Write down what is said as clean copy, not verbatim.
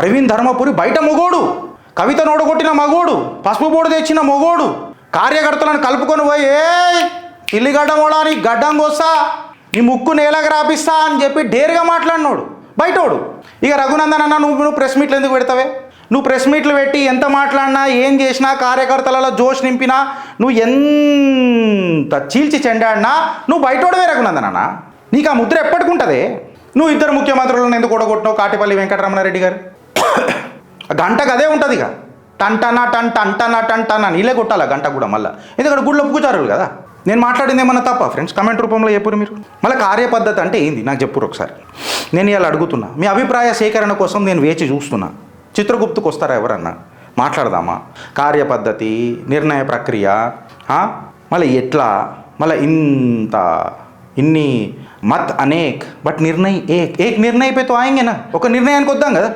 అరవింద్ ధర్మపురి బయట మొగోడు, కవిత నోడగొట్టిన మగోడు, పసుపు బోర్డు తెచ్చిన మొగోడు, కార్యకర్తలను కలుపుకొని పోయి ఏ ఇల్లిగడ్డ మోడాని గడ్డం కోస్తా నీ ముక్కు నేలకు రాపిస్తా అని చెప్పి డేర్గా మాట్లాడినోడు బయటోడు. ఇక రఘునందన్ అన్న నువ్వు ప్రెస్ మీట్లు ఎందుకు పెడతావే? నువ్వు ప్రెస్ మీట్లు పెట్టి ఎంత మాట్లాడినా ఏం చేసినా కార్యకర్తలలో జోష్ నింపినా నువ్వు ఎంత చీల్చి చెండాడినా నువ్వు బయటోడవే రఘునందన్ అన్న. నీకు ఆ ముద్ర ఎప్పటికుంటుంది? నువ్వు ఇద్దరు ముఖ్యమంత్రులను ఎందుకు కూడగొట్టినావు? కాటిపల్లి వెంకటరమణారెడ్డి గారు గంటకు అదే ఉంటుంది. ఇక టంటనా నీళ్ళే కొట్టాలా గంట కూడా మళ్ళీ, ఎందుకంటే గుళ్ళో పూజారులు కదా. నేను మాట్లాడింది ఏమన్నా తప్ప ఫ్రెండ్స్? కమెంట్ రూపంలో చెప్పురు మీరు. మళ్ళీ కార్యపద్ధతి అంటే ఏంది నాకు చెప్పురు ఒకసారి. నేను ఇలా అడుగుతున్నా, మీ అభిప్రాయ సేకరణ కోసం నేను వేచి చూస్తున్నా. చిత్రగుప్తుకు వస్తారా ఎవరన్నా? మాట్లాడదామా? కార్యపద్ధతి, నిర్ణయ ప్రక్రియ, మళ్ళీ ఎట్లా, మళ్ళీ ఇన్ని మత్ అనేక్ బట్ నిర్ణయ్ ఏక్ నిర్ణయ్ పే తో ఆయంగేనా. ఒక నిర్ణయానికి వద్దాం కదా.